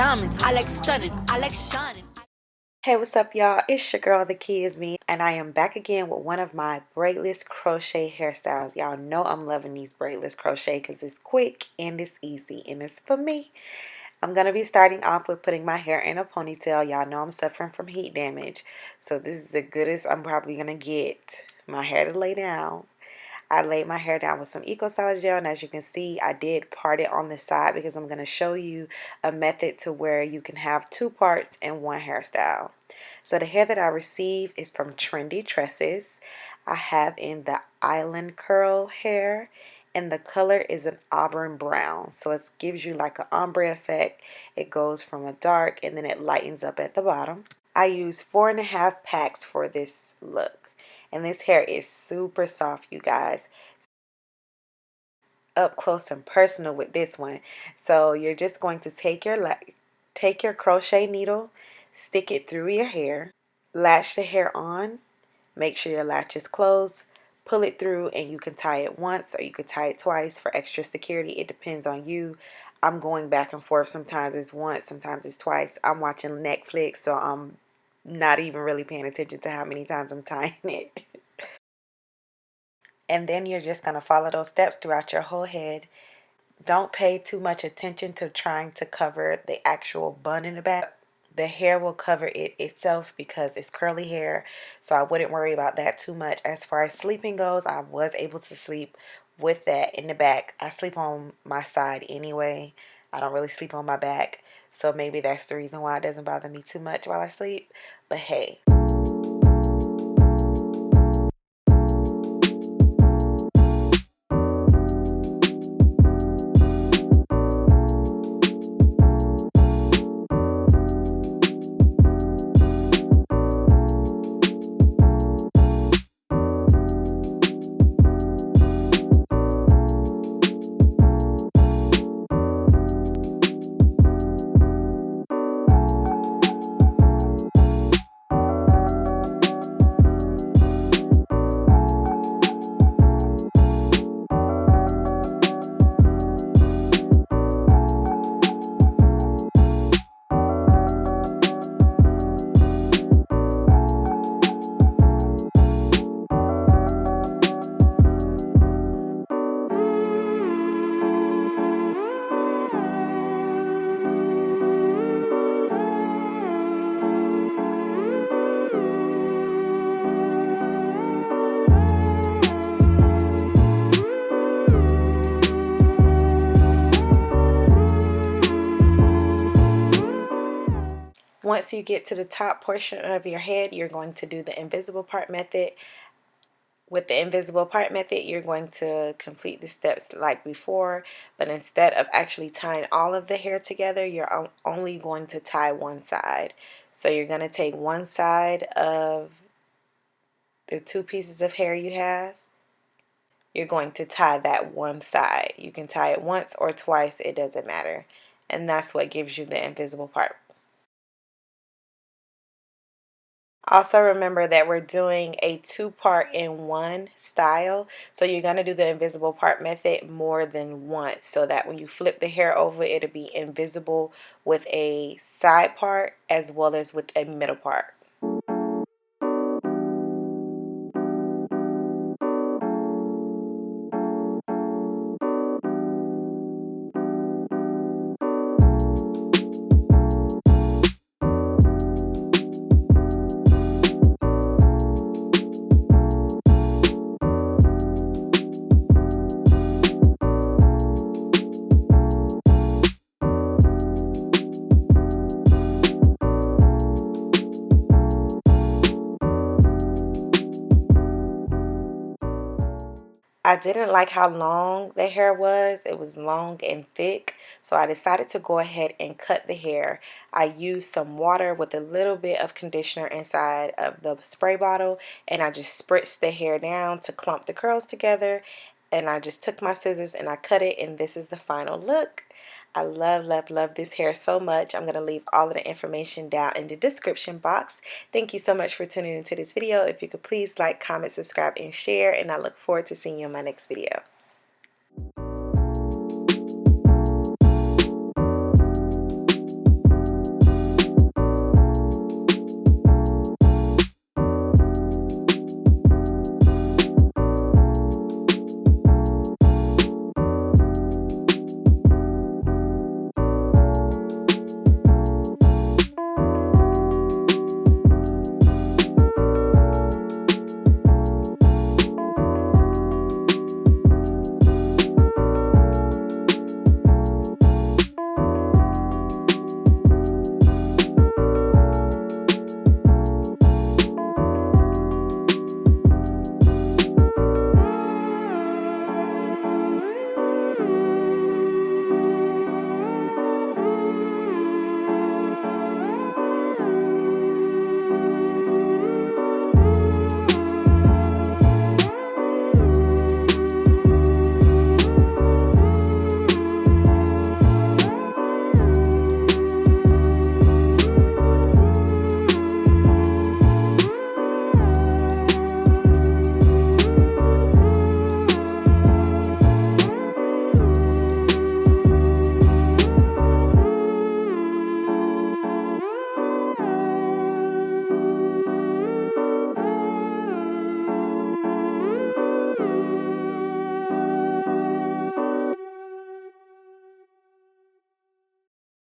diamonds. I like stunning. I like shining. Hey, what's up, y'all? It's your girl, TheKeyisME, and I am back again with one of my braidless crochet hairstyles. Y'all know I'm loving these braidless crochet because it's quick and it's easy and it's for me. I'm going to be starting off with putting my hair in a ponytail. Y'all know I'm suffering from heat damage, so this is the goodest I'm probably going to get my hair to lay down. I laid my hair down with some Eco Styler gel, and as you can see, I did part it on the side because I'm going to show you a method to where you can have two parts in one hairstyle. So the hair that I received is from Trendy Tresses. I have in the Island Curl hair, and the color is an auburn brown. So it gives you like an ombre effect. It goes from a dark and then it lightens up at the bottom. I use 4.5 packs for this look. And this hair is super soft, you guys. Up close and personal with this one. So you're just going to take your crochet needle, stick it through your hair, latch the hair on, make sure your latch is closed, pull it through, and you can tie it once or you can tie it twice for extra security. It depends on you. I'm going back and forth. Sometimes it's once, sometimes it's twice. I'm watching Netflix, so I'm not even really paying attention to how many times I'm tying it. And then you're just going to follow those steps throughout your whole head. Don't pay too much attention to trying to cover the actual bun in the back. The hair will cover it itself because it's curly hair, so I wouldn't worry about that too much. As far as sleeping goes, I was able to sleep with that in the back. I sleep on my side anyway. I don't really sleep on my back, so maybe that's the reason why it doesn't bother me too much while I sleep. But hey. Once you get to the top portion of your head, you're going to do the invisible part method. With the invisible part method, you're going to complete the steps like before, but instead of actually tying all of the hair together, you're only going to tie one side. So you're going to take one side of the two pieces of hair you have. You're going to tie that one side. You can tie it once or twice, it doesn't matter. And that's what gives you the invisible part. Also remember that we're doing a two-part in one style. So you're going to do the invisible part method more than once so that when you flip the hair over, it'll be invisible with a side part as well as with a middle part. I didn't like how long the hair was. It was long and thick. So I decided to go ahead and cut the hair. I used some water with a little bit of conditioner inside of the spray bottle. And I just spritzed the hair down to clump the curls together. And I just took my scissors and I cut it. And this is the final look. I love, love, love this hair so much. I'm going to leave all of the information down in the description box. Thank you so much for tuning into this video. If you could please like, comment, subscribe, and share. And I look forward to seeing you in my next video.